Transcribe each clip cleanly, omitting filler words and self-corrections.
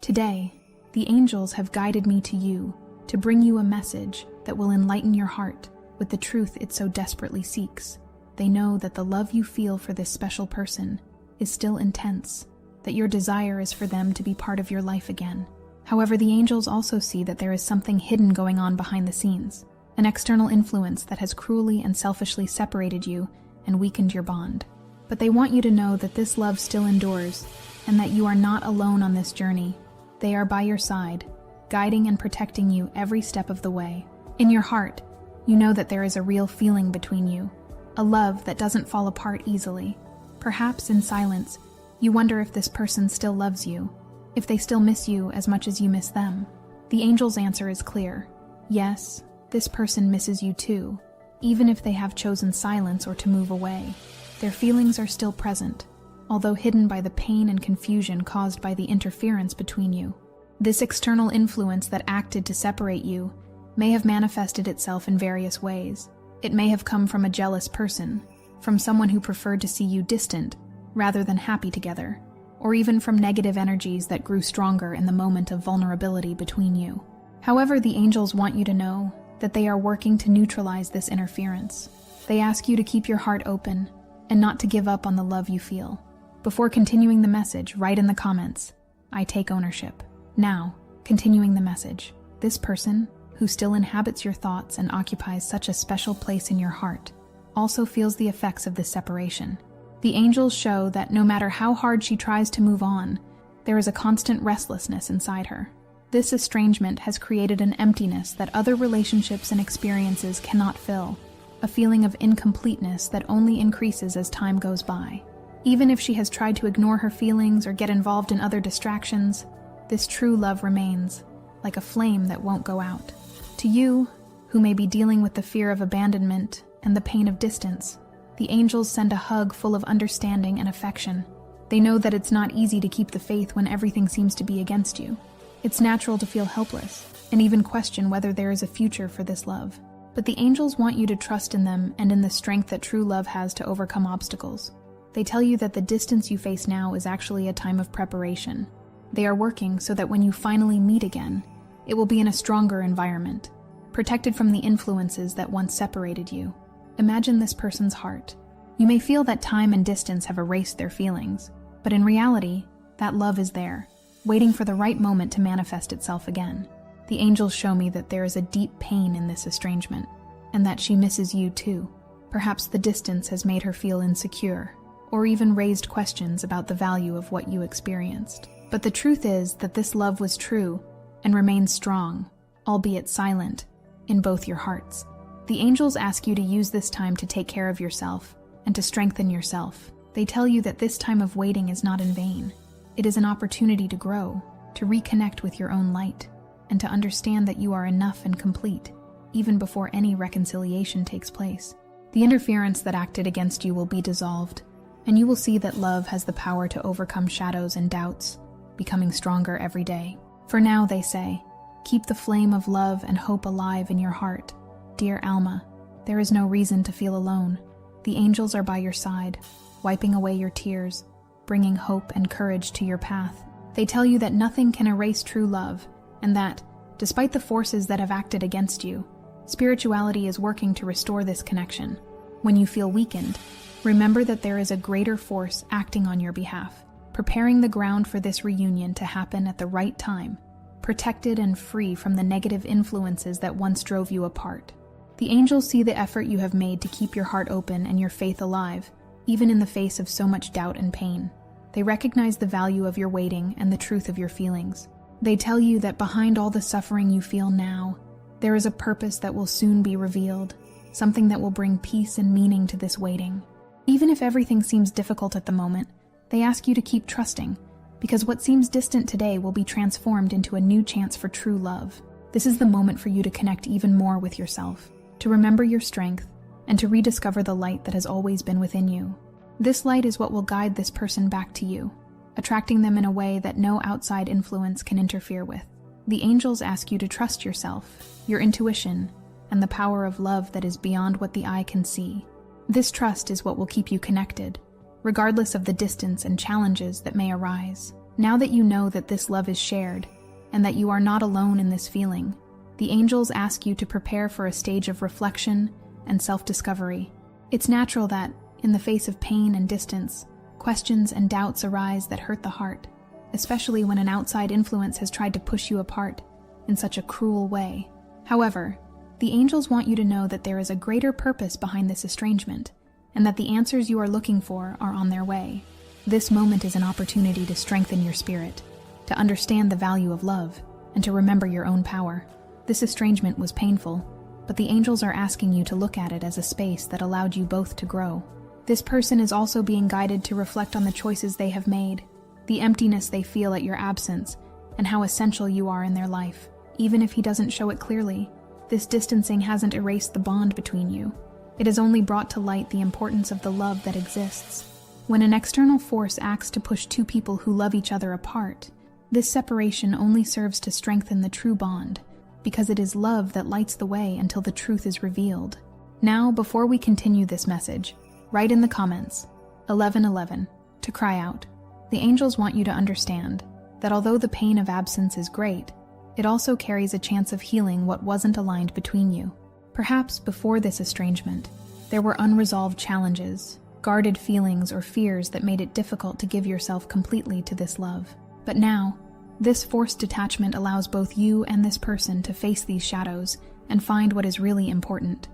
Today, the angels have guided me to you to bring you a message that will enlighten your heart with the truth it so desperately seeks. They know that the love you feel for this special person is still intense, that your desire is for them to be part of your life again. However, the angels also see that there is something hidden going on behind the scenes, an external influence that has cruelly and selfishly separated you and weakened your bond. But they want you to know that this love still endures and that you are not alone on this journey. They are by your side, guiding and protecting you every step of the way. In your heart, you know that there is a real feeling between you, a love that doesn't fall apart easily. Perhaps in silence, you wonder if this person still loves you, if they still miss you as much as you miss them. The angel's answer is clear. Yes, this person misses you too, even if they have chosen silence or to move away. Their feelings are still present, although hidden by the pain and confusion caused by the interference between you. This external influence that acted to separate you may have manifested itself in various ways. It may have come from a jealous person, from someone who preferred to see you distant rather than happy together, or even from negative energies that grew stronger in the moment of vulnerability between you. However, the angels want you to know that they are working to neutralize this interference. They ask you to keep your heart open and not to give up on the love you feel. Before continuing the message, write in the comments, "I take ownership." Now, continuing the message, this person, who still inhabits your thoughts and occupies such a special place in your heart, also feels the effects of this separation. The angels show that no matter how hard she tries to move on, there is a constant restlessness inside her. This estrangement has created an emptiness that other relationships and experiences cannot fill, a feeling of incompleteness that only increases as time goes by. Even if she has tried to ignore her feelings or get involved in other distractions, this true love remains, like a flame that won't go out. To you, who may be dealing with the fear of abandonment and the pain of distance, the angels send a hug full of understanding and affection. They know that it's not easy to keep the faith when everything seems to be against you. It's natural to feel helpless and even question whether there is a future for this love. But the angels want you to trust in them and in the strength that true love has to overcome obstacles. They tell you that the distance you face now is actually a time of preparation. They are working so that when you finally meet again, it will be in a stronger environment, protected from the influences that once separated you. Imagine this person's heart. You may feel that time and distance have erased their feelings, but in reality, that love is there, waiting for the right moment to manifest itself again. The angels show me that there is a deep pain in this estrangement, and that she misses you too. Perhaps the distance has made her feel insecure, or even raised questions about the value of what you experienced. But the truth is that this love was true and remains strong, albeit silent, in both your hearts. The angels ask you to use this time to take care of yourself and to strengthen yourself. They tell you that this time of waiting is not in vain. It is an opportunity to grow, to reconnect with your own light, and to understand that you are enough and complete, even before any reconciliation takes place. The interference that acted against you will be dissolved, and you will see that love has the power to overcome shadows and doubts, becoming stronger every day. For now, they say, keep the flame of love and hope alive in your heart. Dear Alma, there is no reason to feel alone. The angels are by your side, wiping away your tears, bringing hope and courage to your path. They tell you that nothing can erase true love, and that, despite the forces that have acted against you, spirituality is working to restore this connection. When you feel weakened, remember that there is a greater force acting on your behalf, preparing the ground for this reunion to happen at the right time, protected and free from the negative influences that once drove you apart. The angels see the effort you have made to keep your heart open and your faith alive, even in the face of so much doubt and pain. They recognize the value of your waiting and the truth of your feelings. They tell you that behind all the suffering you feel now, there is a purpose that will soon be revealed, something that will bring peace and meaning to this waiting. Even if everything seems difficult at the moment, they ask you to keep trusting, because what seems distant today will be transformed into a new chance for true love. This is the moment for you to connect even more with yourself, to remember your strength, and to rediscover the light that has always been within you. This light is what will guide this person back to you, attracting them in a way that no outside influence can interfere with. The angels ask you to trust yourself, your intuition, and the power of love that is beyond what the eye can see. This trust is what will keep you connected, regardless of the distance and challenges that may arise. Now that you know that this love is shared, and that you are not alone in this feeling, the angels ask you to prepare for a stage of reflection and self-discovery. It's natural that, in the face of pain and distance, questions and doubts arise that hurt the heart, especially when an outside influence has tried to push you apart in such a cruel way. However, the angels want you to know that there is a greater purpose behind this estrangement, and that the answers you are looking for are on their way. This moment is an opportunity to strengthen your spirit, to understand the value of love, and to remember your own power. This estrangement was painful, but the angels are asking you to look at it as a space that allowed you both to grow. This person is also being guided to reflect on the choices they have made, the emptiness they feel at your absence, and how essential you are in their life. Even if he doesn't show it clearly, this distancing hasn't erased the bond between you. It has only brought to light the importance of the love that exists. When an external force acts to push two people who love each other apart, this separation only serves to strengthen the true bond, because it is love that lights the way until the truth is revealed. Now, before we continue this message, write in the comments, 1111, to cry out. The angels want you to understand that although the pain of absence is great, it also carries a chance of healing what wasn't aligned between you. Perhaps before this estrangement, there were unresolved challenges, guarded feelings or fears that made it difficult to give yourself completely to this love. But now, this forced detachment allows both you and this person to face these shadows and find what is really important.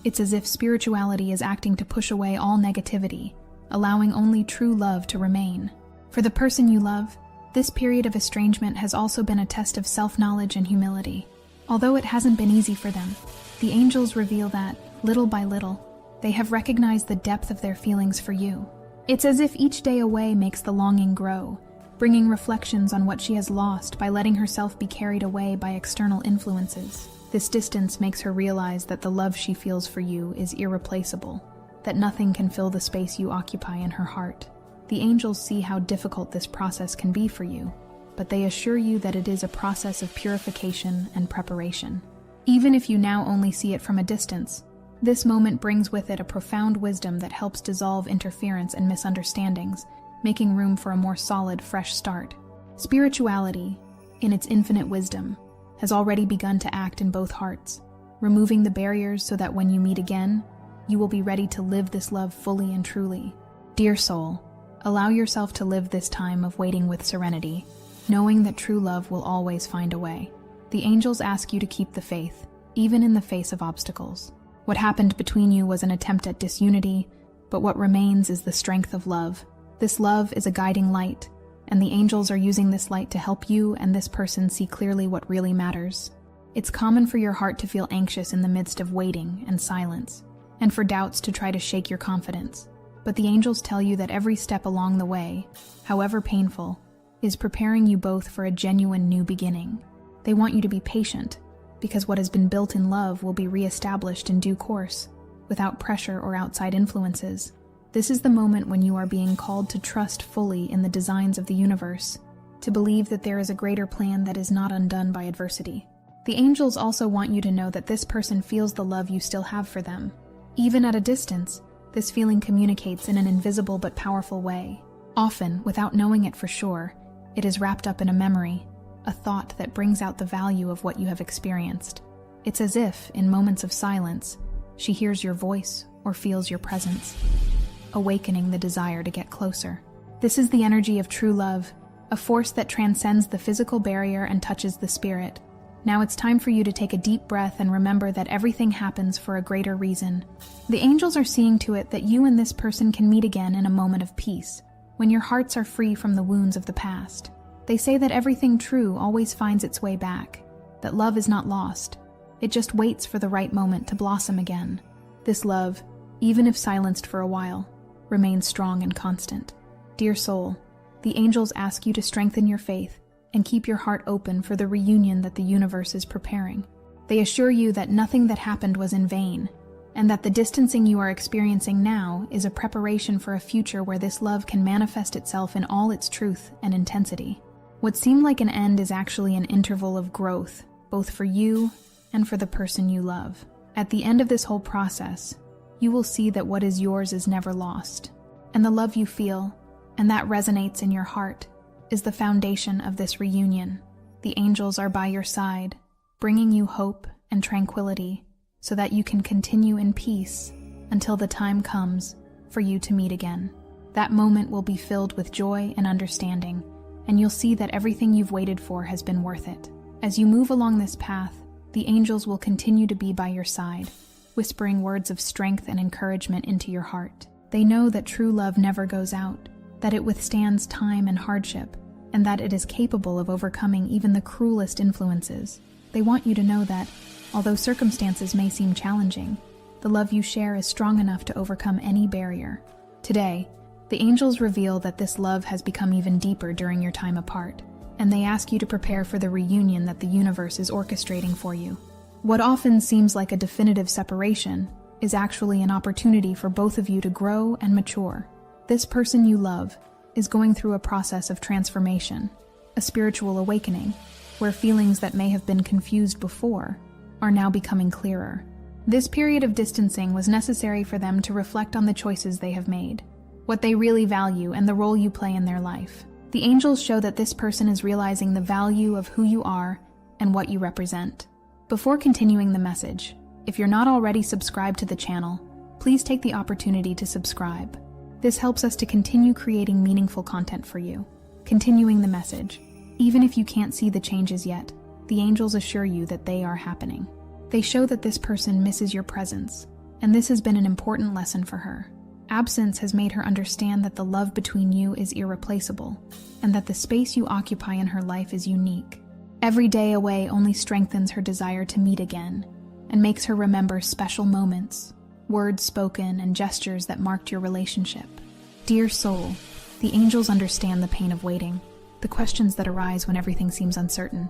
It's as if spirituality is acting to push away all negativity, allowing only true love to remain. For the person you love, this period of estrangement has also been a test of self-knowledge and humility. Although it hasn't been easy for them, the angels reveal that, little by little, they have recognized the depth of their feelings for you. It's as if each day away makes the longing grow, bringing reflections on what she has lost by letting herself be carried away by external influences. This distance makes her realize that the love she feels for you is irreplaceable, that nothing can fill the space you occupy in her heart. The angels see how difficult this process can be for you, but they assure you that it is a process of purification and preparation. Even if you now only see it from a distance, this moment brings with it a profound wisdom that helps dissolve interference and misunderstandings, making room for a more solid, fresh start. Spirituality, in its infinite wisdom, has already begun to act in both hearts, removing the barriers so that when you meet again, you will be ready to live this love fully and truly. Dear soul, allow yourself to live this time of waiting with serenity, knowing that true love will always find a way. The angels ask you to keep the faith, even in the face of obstacles. What happened between you was an attempt at disunity, but what remains is the strength of love. This love is a guiding light, and the angels are using this light to help you and this person see clearly what really matters. It's common for your heart to feel anxious in the midst of waiting and silence, and for doubts to try to shake your confidence. But the angels tell you that every step along the way, however painful, is preparing you both for a genuine new beginning. They want you to be patient, because what has been built in love will be reestablished in due course, without pressure or outside influences. This is the moment when you are being called to trust fully in the designs of the universe, to believe that there is a greater plan that is not undone by adversity. The angels also want you to know that this person feels the love you still have for them. Even at a distance, this feeling communicates in an invisible but powerful way. Often, without knowing it for sure, it is wrapped up in a memory, a thought that brings out the value of what you have experienced. It's as if, in moments of silence, she hears your voice or feels your presence, awakening the desire to get closer. This is the energy of true love, a force that transcends the physical barrier and touches the spirit. Now it's time for you to take a deep breath and remember that everything happens for a greater reason. The angels are seeing to it that you and this person can meet again in a moment of peace, when your hearts are free from the wounds of the past. They say that everything true always finds its way back, that love is not lost. It just waits for the right moment to blossom again. This love, even if silenced for a while, remains strong and constant. Dear soul, the angels ask you to strengthen your faith and keep your heart open for the reunion that the universe is preparing. They assure you that nothing that happened was in vain, and that the distancing you are experiencing now is a preparation for a future where this love can manifest itself in all its truth and intensity. What seemed like an end is actually an interval of growth, both for you and for the person you love. At the end of this whole process, you will see that what is yours is never lost, and the love you feel, and that resonates in your heart, is the foundation of this reunion. The angels are by your side, bringing you hope and tranquility so that you can continue in peace until the time comes for you to meet again. That moment will be filled with joy and understanding, and you'll see that everything you've waited for has been worth it. As you move along this path, the angels will continue to be by your side, whispering words of strength and encouragement into your heart. They know that true love never goes out, that it withstands time and hardship, and that it is capable of overcoming even the cruelest influences. They want you to know that, although circumstances may seem challenging, the love you share is strong enough to overcome any barrier. Today, the angels reveal that this love has become even deeper during your time apart, and they ask you to prepare for the reunion that the universe is orchestrating for you. What often seems like a definitive separation is actually an opportunity for both of you to grow and mature. This person you love is going through a process of transformation, a spiritual awakening, where feelings that may have been confused before are now becoming clearer. This period of distancing was necessary for them to reflect on the choices they have made, what they really value, and the role you play in their life. The angels show that this person is realizing the value of who you are and what you represent. Before continuing the message, if you're not already subscribed to the channel, please take the opportunity to subscribe. This helps us to continue creating meaningful content for you. Continuing the message, even if you can't see the changes yet, the angels assure you that they are happening. They show that this person misses your presence, and this has been an important lesson for her. Absence has made her understand that the love between you is irreplaceable, and that the space you occupy in her life is unique. Every day away only strengthens her desire to meet again, and makes her remember special moments, words spoken, and gestures that marked your relationship. Dear soul, the angels understand the pain of waiting, the questions that arise when everything seems uncertain.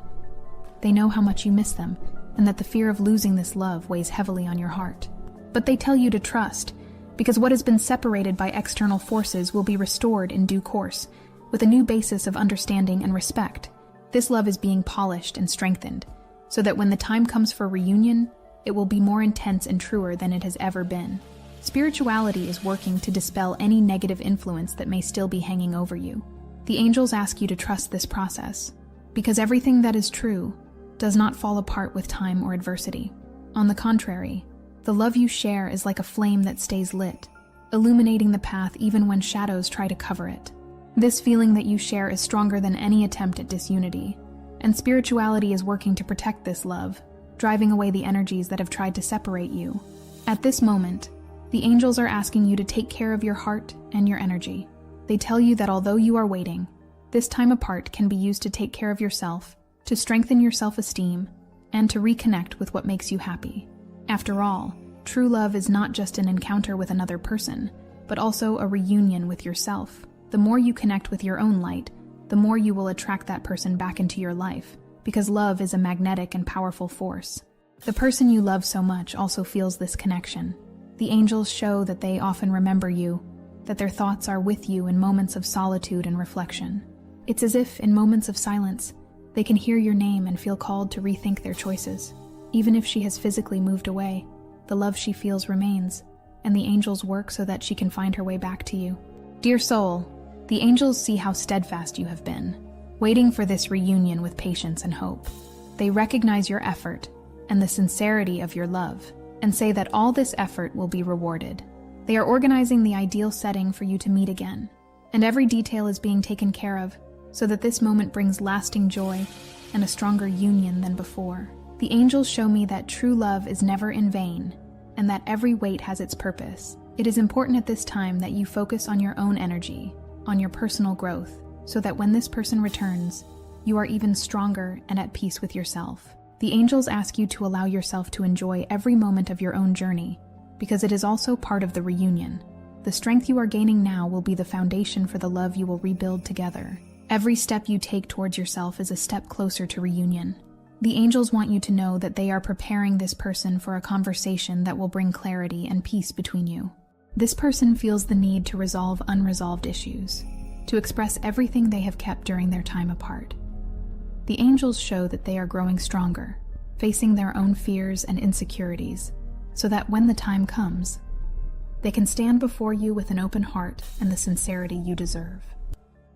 They know how much you miss them, and that the fear of losing this love weighs heavily on your heart. But they tell you to trust, because what has been separated by external forces will be restored in due course, with a new basis of understanding and respect. This love is being polished and strengthened, so that when the time comes for reunion, it will be more intense and truer than it has ever been. Spirituality is working to dispel any negative influence that may still be hanging over you. The angels ask you to trust this process, because everything that is true does not fall apart with time or adversity. On the contrary, the love you share is like a flame that stays lit, illuminating the path even when shadows try to cover it. This feeling that you share is stronger than any attempt at disunity, and spirituality is working to protect this love, driving away the energies that have tried to separate you. At this moment, the angels are asking you to take care of your heart and your energy. They tell you that although you are waiting, this time apart can be used to take care of yourself, to strengthen your self-esteem, and to reconnect with what makes you happy. After all, true love is not just an encounter with another person, but also a reunion with yourself. The more you connect with your own light, the more you will attract that person back into your life, because love is a magnetic and powerful force. The person you love so much also feels this connection. The angels show that they often remember you, that their thoughts are with you in moments of solitude and reflection. It's as if, in moments of silence, they can hear your name and feel called to rethink their choices. Even if she has physically moved away, the love she feels remains, and the angels work so that she can find her way back to you. Dear soul, the angels see how steadfast you have been, waiting for this reunion with patience and hope. They recognize your effort and the sincerity of your love, and say that all this effort will be rewarded. They are organizing the ideal setting for you to meet again, and every detail is being taken care of, so that this moment brings lasting joy and a stronger union than before. The angels show me that true love is never in vain, and that every wait has its purpose. It is important at this time that you focus on your own energy, on your personal growth, so that when this person returns, you are even stronger and at peace with yourself. The angels ask you to allow yourself to enjoy every moment of your own journey, because it is also part of the reunion. The strength you are gaining now will be the foundation for the love you will rebuild together. Every step you take towards yourself is a step closer to reunion. The angels want you to know that they are preparing this person for a conversation that will bring clarity and peace between you. This person feels the need to resolve unresolved issues, to express everything they have kept during their time apart. The angels show that they are growing stronger, facing their own fears and insecurities, so that when the time comes, they can stand before you with an open heart and the sincerity you deserve.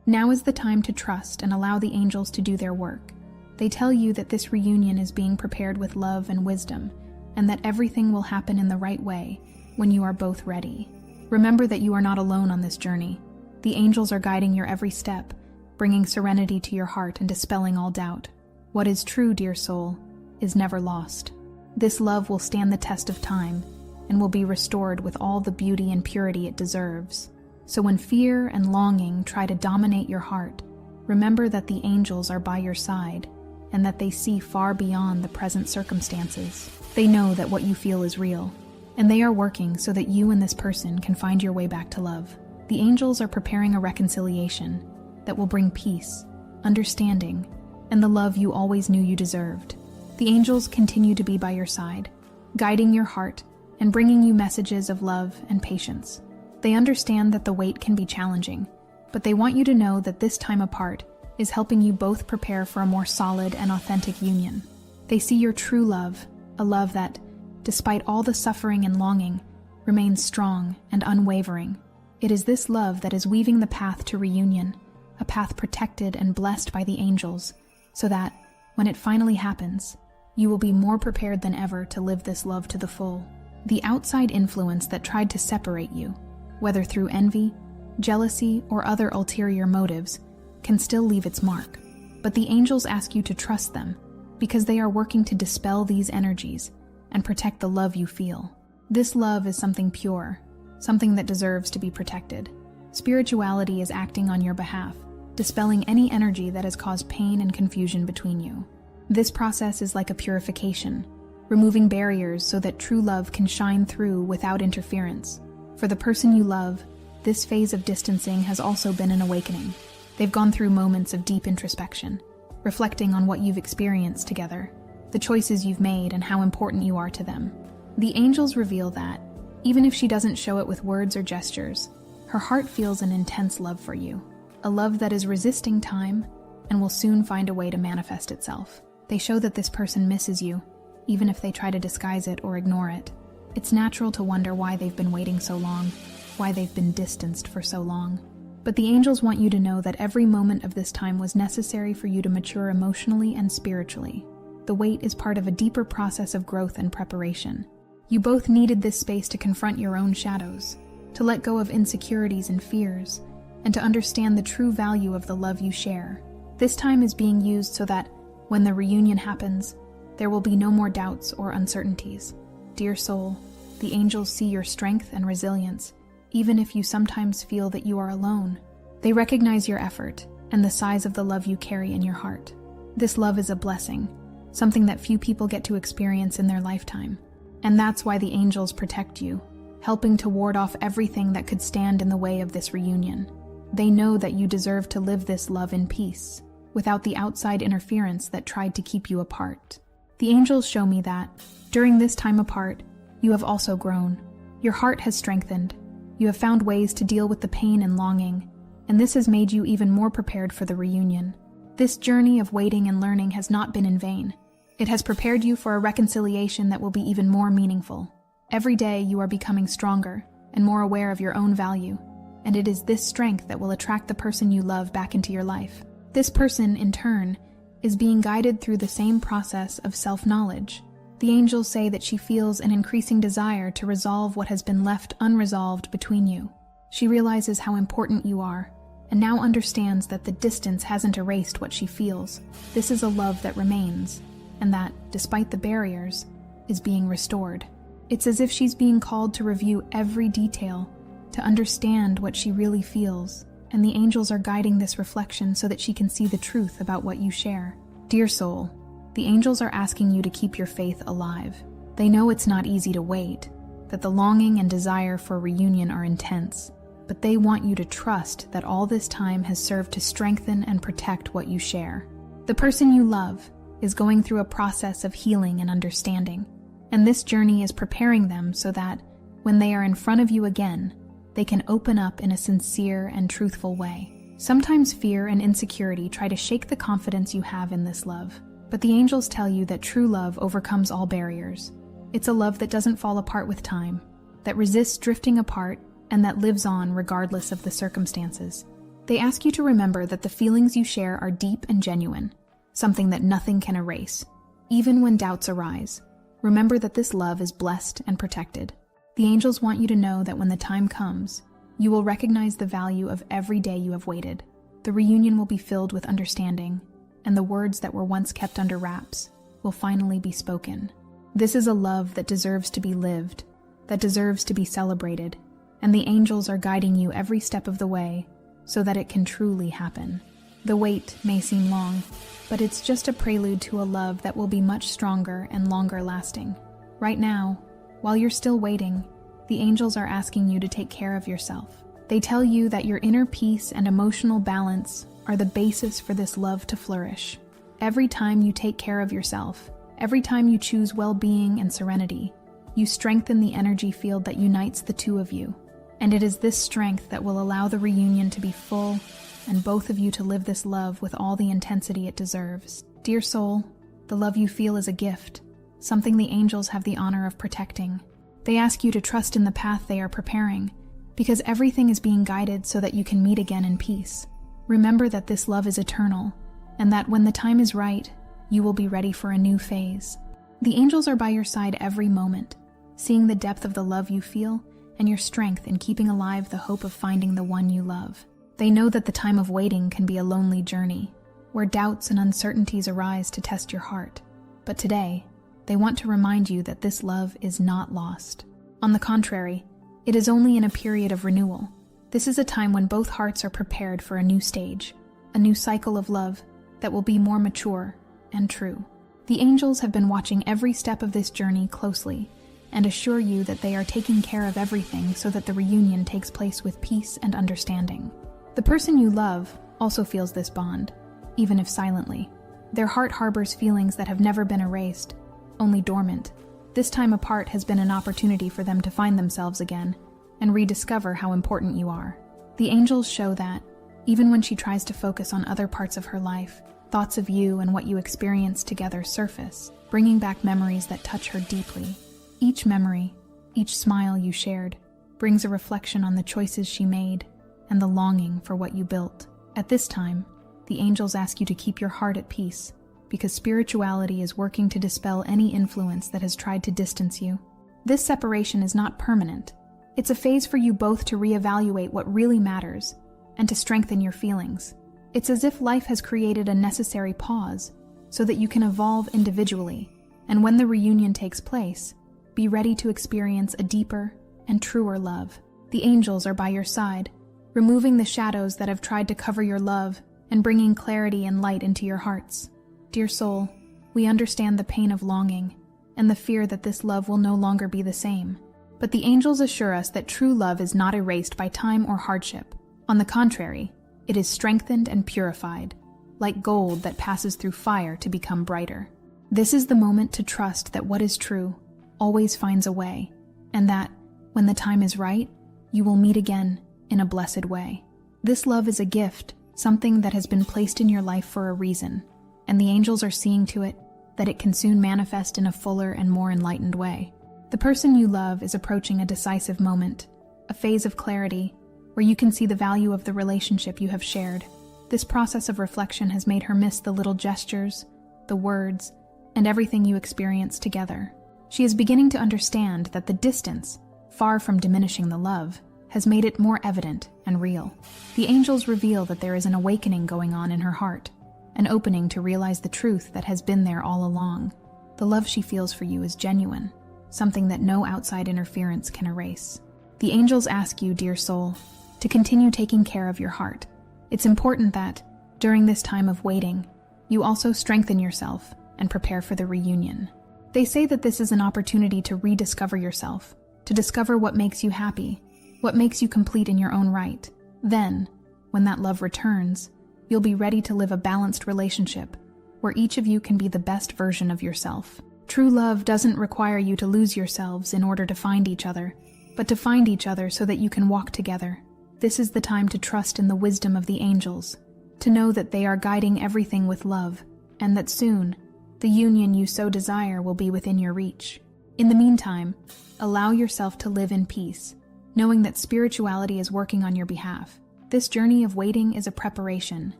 Now is the time to trust and allow the angels to do their work. They tell you that this reunion is being prepared with love and wisdom, and that everything will happen in the right way when you are both ready. Remember that you are not alone on this journey. The angels are guiding your every step, bringing serenity to your heart and dispelling all doubt. What is true, dear soul, is never lost. This love will stand the test of time and will be restored with all the beauty and purity it deserves. So when fear and longing try to dominate your heart, remember that the angels are by your side and that they see far beyond the present circumstances. They know that what you feel is real, and they are working so that you and this person can find your way back to love. The angels are preparing a reconciliation that will bring peace, understanding, and the love you always knew you deserved. The angels continue to be by your side, guiding your heart and bringing you messages of love and patience. They understand that the wait can be challenging, but they want you to know that this time apart is helping you both prepare for a more solid and authentic union. They see your true love, a love that, despite all the suffering and longing, remains strong and unwavering. It is this love that is weaving the path to reunion, a path protected and blessed by the angels, so that, when it finally happens, you will be more prepared than ever to live this love to the full. The outside influence that tried to separate you, whether through envy, jealousy, or other ulterior motives, can still leave its mark. But the angels ask you to trust them, because they are working to dispel these energies and protect the love you feel. This love is something pure, something that deserves to be protected. Spirituality is acting on your behalf, dispelling any energy that has caused pain and confusion between you. This process is like a purification, removing barriers so that true love can shine through without interference. For the person you love, this phase of distancing has also been an awakening. They've gone through moments of deep introspection, reflecting on what you've experienced together, the choices you've made, and how important you are to them. The angels reveal that, even if she doesn't show it with words or gestures, her heart feels an intense love for you, a love that is resisting time and will soon find a way to manifest itself. They show that this person misses you, even if they try to disguise it or ignore it. It's natural to wonder why they've been waiting so long, why they've been distanced for so long. But the angels want you to know that every moment of this time was necessary for you to mature emotionally and spiritually. The wait is part of a deeper process of growth and preparation. You both needed this space to confront your own shadows, to let go of insecurities and fears, and to understand the true value of the love you share. This time is being used so that, when the reunion happens, there will be no more doubts or uncertainties. Dear soul, the angels see your strength and resilience, even if you sometimes feel that you are alone. They recognize your effort and the size of the love you carry in your heart. This love is a blessing, something that few people get to experience in their lifetime. And that's why the angels protect you, helping to ward off everything that could stand in the way of this reunion. They know that you deserve to live this love in peace, without the outside interference that tried to keep you apart. The angels show me that, during this time apart, you have also grown. Your heart has strengthened. You have found ways to deal with the pain and longing, and this has made you even more prepared for the reunion. This journey of waiting and learning has not been in vain. It has prepared you for a reconciliation that will be even more meaningful. Every day you are becoming stronger and more aware of your own value, and it is this strength that will attract the person you love back into your life. This person, in turn, is being guided through the same process of self-knowledge. The angels say that she feels an increasing desire to resolve what has been left unresolved between you. She realizes how important you are, and now understands that the distance hasn't erased what she feels. This is a love that remains, and that, despite the barriers, is being restored. It's as if she's being called to review every detail, to understand what she really feels, and the angels are guiding this reflection so that she can see the truth about what you share. Dear soul, the angels are asking you to keep your faith alive. They know it's not easy to wait, that the longing and desire for reunion are intense, but they want you to trust that all this time has served to strengthen and protect what you share. The person you love is going through a process of healing and understanding, and this journey is preparing them so that, when they are in front of you again, they can open up in a sincere and truthful way. Sometimes fear and insecurity try to shake the confidence you have in this love, but the angels tell you that true love overcomes all barriers. It's a love that doesn't fall apart with time, that resists drifting apart, and that lives on regardless of the circumstances. They ask you to remember that the feelings you share are deep and genuine, something that nothing can erase. Even when doubts arise, remember that this love is blessed and protected. The angels want you to know that when the time comes, you will recognize the value of every day you have waited. The reunion will be filled with understanding, and the words that were once kept under wraps will finally be spoken. This is a love that deserves to be lived, that deserves to be celebrated, and the angels are guiding you every step of the way so that it can truly happen. The wait may seem long, but it's just a prelude to a love that will be much stronger and longer lasting. Right now, while you're still waiting, the angels are asking you to take care of yourself. They tell you that your inner peace and emotional balance are the basis for this love to flourish. Every time you take care of yourself, every time you choose well-being and serenity, you strengthen the energy field that unites the two of you. And it is this strength that will allow the reunion to be full and both of you to live this love with all the intensity it deserves. Dear soul, the love you feel is a gift, something the angels have the honor of protecting. They ask you to trust in the path they are preparing, because everything is being guided so that you can meet again in peace. Remember that this love is eternal, and that when the time is right, you will be ready for a new phase. The angels are by your side every moment, seeing the depth of the love you feel and your strength in keeping alive the hope of finding the one you love. They know that the time of waiting can be a lonely journey, where doubts and uncertainties arise to test your heart. But today, they want to remind you that this love is not lost. On the contrary, it is only in a period of renewal. This is a time when both hearts are prepared for a new stage, a new cycle of love that will be more mature and true. The angels have been watching every step of this journey closely and assure you that they are taking care of everything so that the reunion takes place with peace and understanding. The person you love also feels this bond, even if silently. Their heart harbors feelings that have never been erased, only dormant. This time apart has been an opportunity for them to find themselves again and rediscover how important you are. The angels show that, even when she tries to focus on other parts of her life, thoughts of you and what you experienced together surface, bringing back memories that touch her deeply. Each memory, each smile you shared, brings a reflection on the choices she made and the longing for what you built. At this time, the angels ask you to keep your heart at peace, because spirituality is working to dispel any influence that has tried to distance you. This separation is not permanent. It's a phase for you both to reevaluate what really matters and to strengthen your feelings. It's as if life has created a necessary pause so that you can evolve individually, and when the reunion takes place, be ready to experience a deeper and truer love. The angels are by your side, removing the shadows that have tried to cover your love and bringing clarity and light into your hearts. Dear soul, we understand the pain of longing and the fear that this love will no longer be the same. But the angels assure us that true love is not erased by time or hardship. On the contrary, it is strengthened and purified, like gold that passes through fire to become brighter. This is the moment to trust that what is true always finds a way, and that, when the time is right, you will meet again in a blessed way. This love is a gift, something that has been placed in your life for a reason, and the angels are seeing to it that it can soon manifest in a fuller and more enlightened way. The person you love is approaching a decisive moment, a phase of clarity, where you can see the value of the relationship you have shared. This process of reflection has made her miss the little gestures, the words, and everything you experienced together. She is beginning to understand that the distance, far from diminishing the love, has made it more evident and real. The angels reveal that there is an awakening going on in her heart, an opening to realize the truth that has been there all along. The love she feels for you is genuine, something that no outside interference can erase. The angels ask you, dear soul, to continue taking care of your heart. It's important that, during this time of waiting, you also strengthen yourself and prepare for the reunion. They say that this is an opportunity to rediscover yourself, to discover what makes you happy, what makes you complete in your own right. Then, when that love returns, you'll be ready to live a balanced relationship, where each of you can be the best version of yourself. True love doesn't require you to lose yourselves in order to find each other, but to find each other so that you can walk together. This is the time to trust in the wisdom of the angels, to know that they are guiding everything with love, and that soon, the union you so desire will be within your reach. In the meantime, allow yourself to live in peace, knowing that spirituality is working on your behalf. This journey of waiting is a preparation,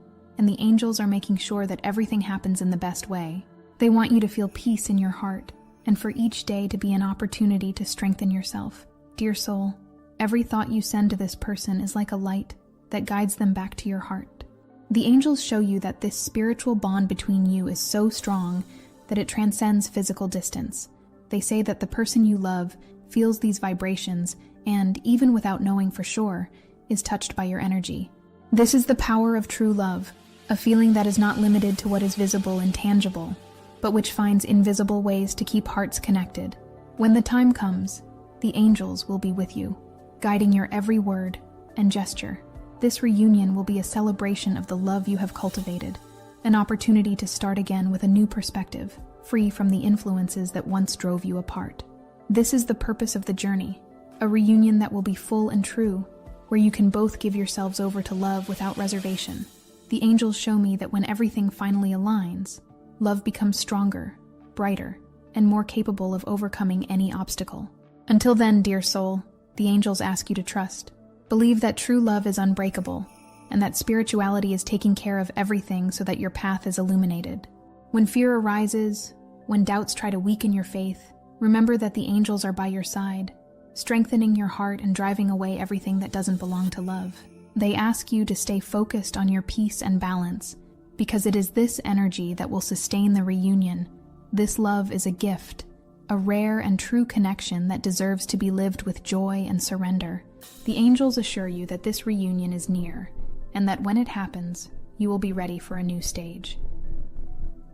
and the angels are making sure that everything happens in the best way. They want you to feel peace in your heart, and for each day to be an opportunity to strengthen yourself. Dear soul, every thought you send to this person is like a light that guides them back to your heart. The angels show you that this spiritual bond between you is so strong that it transcends physical distance. They say that the person you love feels these vibrations and, even without knowing for sure, is touched by your energy. This is the power of true love, a feeling that is not limited to what is visible and tangible, but which finds invisible ways to keep hearts connected. When the time comes, the angels will be with you, guiding your every word and gesture. This reunion will be a celebration of the love you have cultivated, an opportunity to start again with a new perspective, free from the influences that once drove you apart. This is the purpose of the journey, a reunion that will be full and true, where you can both give yourselves over to love without reservation. The angels show me that when everything finally aligns, love becomes stronger, brighter, and more capable of overcoming any obstacle. Until then, dear soul, the angels ask you to trust. Believe that true love is unbreakable, and that spirituality is taking care of everything so that your path is illuminated. When fear arises, when doubts try to weaken your faith, remember that the angels are by your side, strengthening your heart and driving away everything that doesn't belong to love. They ask you to stay focused on your peace and balance, because it is this energy that will sustain the reunion. This love is a gift, a rare and true connection that deserves to be lived with joy and surrender. The angels assure you that this reunion is near, and that when it happens, you will be ready for a new stage.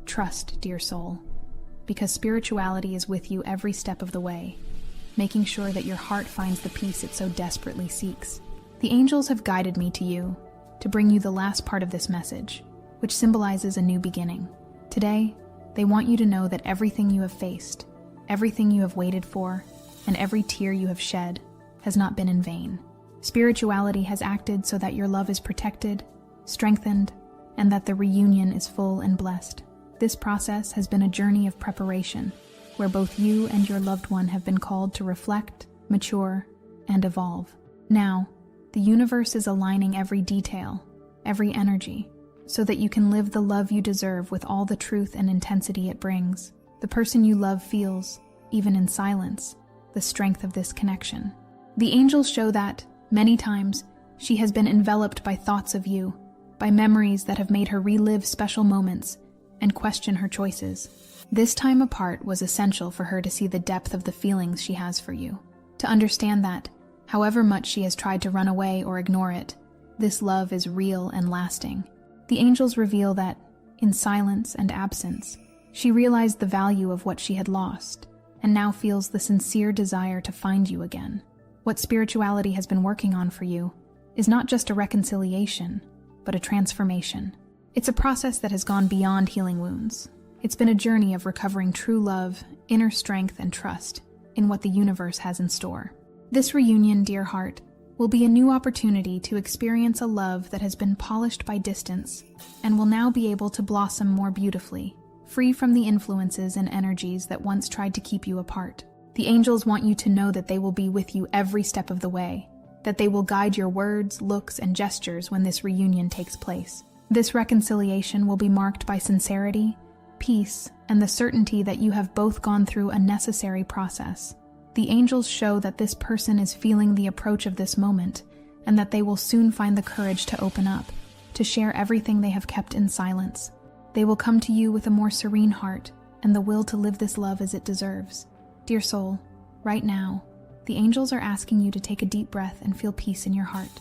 Trust, dear soul, because spirituality is with you every step of the way, making sure that your heart finds the peace it so desperately seeks. The angels have guided me to you to bring you the last part of this message, which symbolizes a new beginning. Today, they want you to know that everything you have faced, everything you have waited for, and every tear you have shed has not been in vain. Spirituality has acted so that your love is protected, strengthened, and that the reunion is full and blessed. This process has been a journey of preparation, where both you and your loved one have been called to reflect, mature, and evolve. Now, the universe is aligning every detail, every energy, so that you can live the love you deserve with all the truth and intensity it brings. The person you love feels, even in silence, the strength of this connection. The angels show that, many times, she has been enveloped by thoughts of you, by memories that have made her relive special moments and question her choices. This time apart was essential for her to see the depth of the feelings she has for you, to understand that, however much she has tried to run away or ignore it, this love is real and lasting. The angels reveal that, in silence and absence, she realized the value of what she had lost, and now feels the sincere desire to find you again. What spirituality has been working on for you is not just a reconciliation, but a transformation. It's a process that has gone beyond healing wounds. It's been a journey of recovering true love, inner strength, and trust in what the universe has in store. This reunion, dear heart, will be a new opportunity to experience a love that has been polished by distance and will now be able to blossom more beautifully, free from the influences and energies that once tried to keep you apart. The angels want you to know that they will be with you every step of the way, that they will guide your words, looks, and gestures when this reunion takes place. This reconciliation will be marked by sincerity, peace, and the certainty that you have both gone through a necessary process. The angels show that this person is feeling the approach of this moment, and that they will soon find the courage to open up, to share everything they have kept in silence. They will come to you with a more serene heart and the will to live this love as it deserves. Dear soul, right now, the angels are asking you to take a deep breath and feel peace in your heart.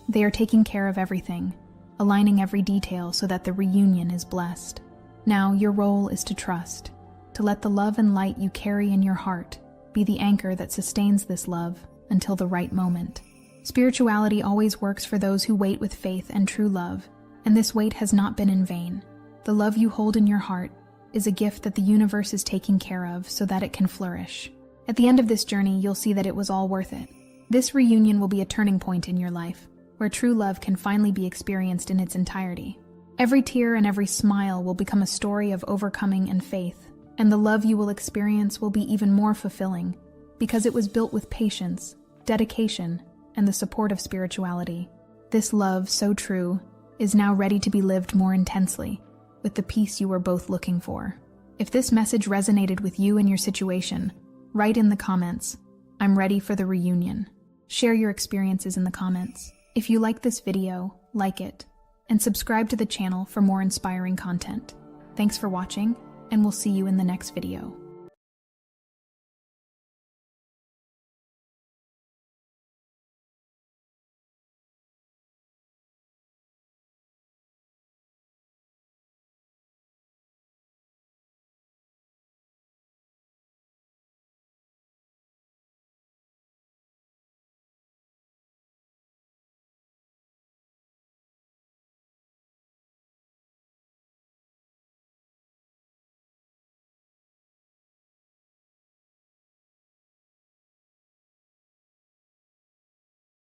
They are taking care of everything, aligning every detail so that the reunion is blessed. Now, your role is to trust, to let the love and light you carry in your heart be the anchor that sustains this love until the right moment. Spirituality always works for those who wait with faith and true love, and this wait has not been in vain. The love you hold in your heart is a gift that the universe is taking care of so that it can flourish. At the end of this journey, you'll see that it was all worth it. This reunion will be a turning point in your life, where true love can finally be experienced in its entirety. Every tear and every smile will become a story of overcoming and faith, and the love you will experience will be even more fulfilling, because it was built with patience, dedication, and the support of spirituality. This love, so true, is now ready to be lived more intensely, with the peace you were both looking for. If this message resonated with you and your situation, write in the comments, "I'm ready for the reunion." Share your experiences in the comments. If you like this video, like it, and subscribe to the channel for more inspiring content. Thanks for watching, and we'll see you in the next video.